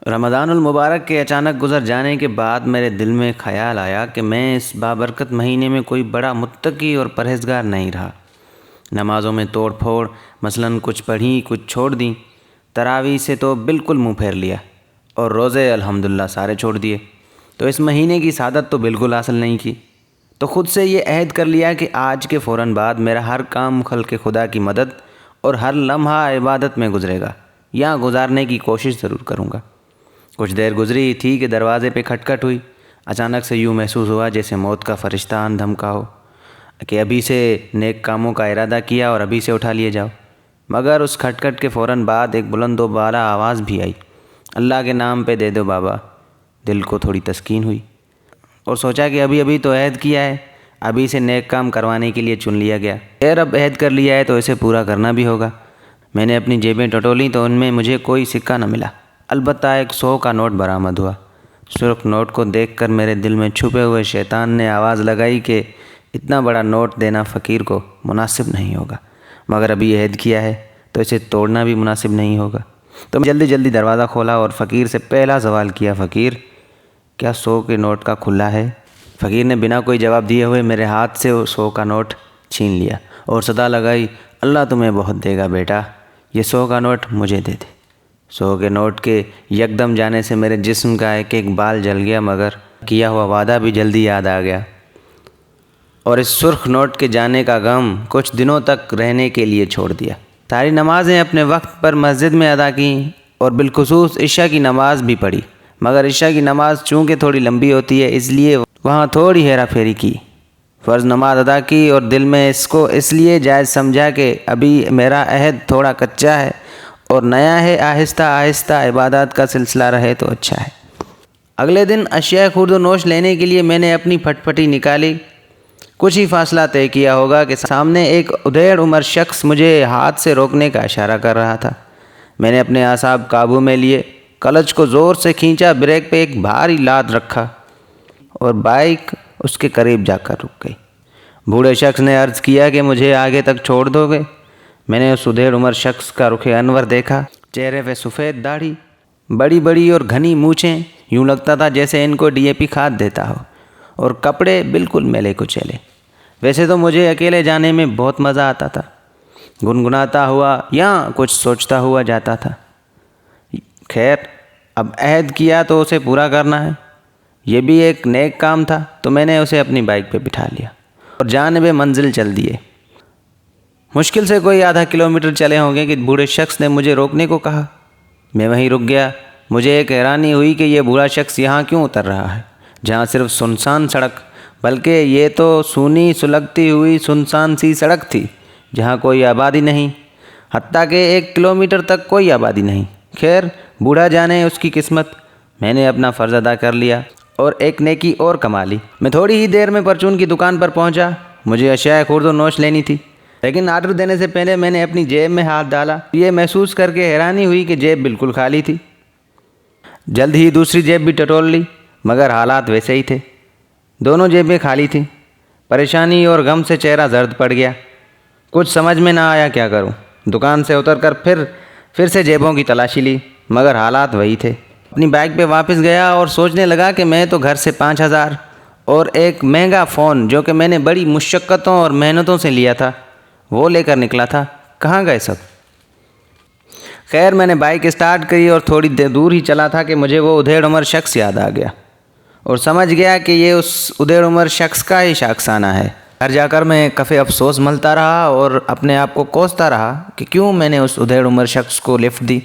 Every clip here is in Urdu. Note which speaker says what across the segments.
Speaker 1: رمضان المبارک کے اچانک گزر جانے کے بعد میرے دل میں خیال آیا کہ میں اس بابرکت مہینے میں کوئی بڑا متقی اور پرہیزگار نہیں رہا۔ نمازوں میں توڑ پھوڑ، مثلاً کچھ پڑھیں کچھ چھوڑ دیں، تراویح سے تو بالکل منہ پھیر لیا، اور روزے الحمدللہ سارے چھوڑ دیے، تو اس مہینے کی سعادت تو بالکل حاصل نہیں کی۔ تو خود سے یہ عہد کر لیا کہ آج کے فوراً بعد میرا ہر کام خلق خدا کی مدد اور ہر لمحہ عبادت میں گزرے گا، یا گزارنے کی کوشش ضرور کروں گا۔ کچھ دیر گزری تھی کہ دروازے پہ کھٹکھٹ ہوئی۔ اچانک سے یوں محسوس ہوا جیسے موت کا فرشتہ آن دھمکا ہو کہ ابھی سے نیک کاموں کا ارادہ کیا اور ابھی سے اٹھا لیے جاؤ۔ مگر اس کھٹکھٹ کے فوراً بعد ایک بلند و بالا آواز بھی آئی، اللہ کے نام پہ دے دو بابا۔ دل کو تھوڑی تسکین ہوئی اور سوچا کہ ابھی تو عہد کیا ہے، ابھی سے نیک کام کروانے کے لیے چن لیا گیا، خیر اب عہد کر لیا ہے تو اسے پورا کرنا بھی ہوگا۔ میں نے اپنی جیبیں ٹٹولیں تو ان میں مجھے کوئی سکہ نہ ملا، البتہ ایک 100 کا نوٹ برآمد ہوا۔ سرخ نوٹ کو دیکھ کر میرے دل میں چھپے ہوئے شیطان نے آواز لگائی کہ اتنا بڑا نوٹ دینا فقیر کو مناسب نہیں ہوگا، مگر ابھی عہد کیا ہے تو اسے توڑنا بھی مناسب نہیں ہوگا۔ تو میں جلدی دروازہ کھولا اور فقیر سے پہلا سوال کیا، فقیر کیا 100 کے نوٹ کا کھلا ہے؟ فقیر نے بنا کوئی جواب دیے ہوئے میرے ہاتھ سے 100 کا نوٹ چھین لیا اور صدا لگائی، اللہ تمہیں بہت دے گا بیٹا، یہ 100 کا نوٹ مجھے دے دے۔ 100 کے نوٹ کے یکدم جانے سے میرے جسم کا ایک ایک بال جل گیا، مگر کیا ہوا وعدہ بھی جلدی یاد آ گیا، اور اس سرخ نوٹ کے جانے کا غم کچھ دنوں تک رہنے کے لیے چھوڑ دیا۔ ساری نمازیں اپنے وقت پر مسجد میں ادا کیں اور بالخصوص عشاء کی نماز بھی پڑھی، مگر عشاء کی نماز چونکہ تھوڑی لمبی ہوتی ہے اس لیے وہاں تھوڑی ہیرا پھیری کی۔ فرض نماز ادا کی اور دل میں اس کو اس لیے جائز سمجھا کہ ابھی میرا عہد تھوڑا کچا ہے اور نیا ہے، آہستہ آہستہ عبادات کا سلسلہ رہے تو اچھا ہے۔ اگلے دن اشیاء خورد و نوش لینے کے لیے میں نے اپنی پھٹ پھٹی نکالی۔ کچھ ہی فاصلہ طے کیا ہوگا کہ سامنے ایک ادھیڑ عمر شخص مجھے ہاتھ سے روکنے کا اشارہ کر رہا تھا۔ میں نے اپنے اعصاب قابو میں لیے، کلچ کو زور سے کھینچا، بریک پہ ایک بھاری لاد رکھا اور بائک اس کے قریب جا کر رک گئی۔ بوڑھے شخص نے عرض کیا کہ مجھے آگے تک چھوڑ دو گے؟ میں نے اس ادھیڑ عمر شخص کا رخ انور دیکھا، چہرے پہ سفید داڑھی، بڑی اور گھنی مونچھیں، یوں لگتا تھا جیسے ان کو ڈی اے پی کھاد دیتا ہو، اور کپڑے بالکل میلے کچیلے۔ ویسے تو مجھے اکیلے جانے میں بہت مزہ آتا تھا، گنگناتا ہوا یا کچھ سوچتا ہوا جاتا تھا۔ خیر اب عہد کیا تو اسے پورا کرنا ہے، یہ بھی ایک نیک کام تھا، تو میں نے اسے اپنی بائک پہ بٹھا لیا اور جانب منزل چل دیے۔ مشکل سے کوئی ½ کلومیٹر چلے ہوں گے کہ بوڑھے شخص نے مجھے روکنے کو کہا۔ میں وہیں رک گیا۔ مجھے ایک حیرانی ہوئی کہ یہ بوڑھا شخص یہاں کیوں اتر رہا ہے، جہاں صرف سنسان سڑک، بلکہ یہ تو سونی سلگتی ہوئی سنسان سی سڑک تھی جہاں کوئی آبادی نہیں، حتیٰ کہ 1 کلومیٹر تک کوئی آبادی نہیں۔ خیر بوڑھا جانے اس کی قسمت، میں نے اپنا فرض ادا کر لیا اور ایک نیکی اور کما لی۔ میں تھوڑی ہی دیر میں پرچون کی دکان پر پہنچا۔ مجھے اشیاء خورد و نوش لینی تھی، لیکن آرڈر دینے سے پہلے میں نے اپنی جیب میں ہاتھ ڈالا، یہ محسوس کر کے حیرانی ہوئی کہ جیب بالکل خالی تھی۔ جلد ہی دوسری جیب بھی ٹٹول لی، مگر حالات ویسے ہی تھے، دونوں جیبیں خالی تھیں۔ پریشانی اور غم سے چہرہ زرد پڑ گیا، کچھ سمجھ میں نہ آیا کیا کروں۔ دکان سے اتر کر پھر سے جیبوں کی تلاشی لی، مگر حالات وہی تھے۔ اپنی بائک پہ واپس گیا اور سوچنے لگا کہ میں تو گھر سے 5000 اور ایک مہنگا فون جو کہ میں نے بڑی مشقتوں اور محنتوں سے لیا تھا وہ لے کر نکلا تھا، کہاں گئے سب؟ خیر میں نے بائک اسٹارٹ کری اور تھوڑی دور ہی چلا تھا کہ مجھے وہ ادھیڑ عمر شخص یاد آ گیا اور سمجھ گیا کہ یہ اس ادھیڑ عمر شخص کا ہی شاخسانہ ہے۔ گھر جا کر میں کفِ افسوس ملتا رہا اور اپنے آپ کو کوستا رہا کہ کیوں میں نے اس ادھیڑ عمر شخص کو لفٹ دی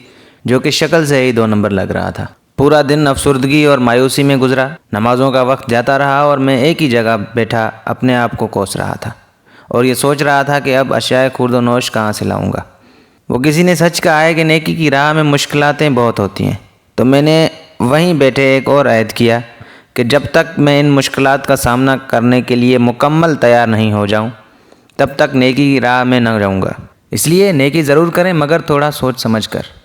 Speaker 1: جو کہ شکل سے ہی 2 نمبر لگ رہا تھا۔ پورا دن افسردگی اور مایوسی میں گزرا، نمازوں کا وقت جاتا رہا اور میں ایک ہی جگہ بیٹھا اپنے آپ کو کوس رہا تھا اور یہ سوچ رہا تھا کہ اب اشیاء خورد و نوش کہاں سے لاؤں گا۔ وہ کسی نے سچ کہا ہے کہ نیکی کی راہ میں مشکلاتیں بہت ہوتی ہیں، تو میں نے وہیں بیٹھے ایک اور عہد کیا کہ جب تک میں ان مشکلات کا سامنا کرنے کے لیے مکمل تیار نہیں ہو جاؤں تب تک نیکی کی راہ میں نہ جاؤں گا۔ اس لیے نیکی ضرور کریں، مگر تھوڑا سوچ سمجھ کر۔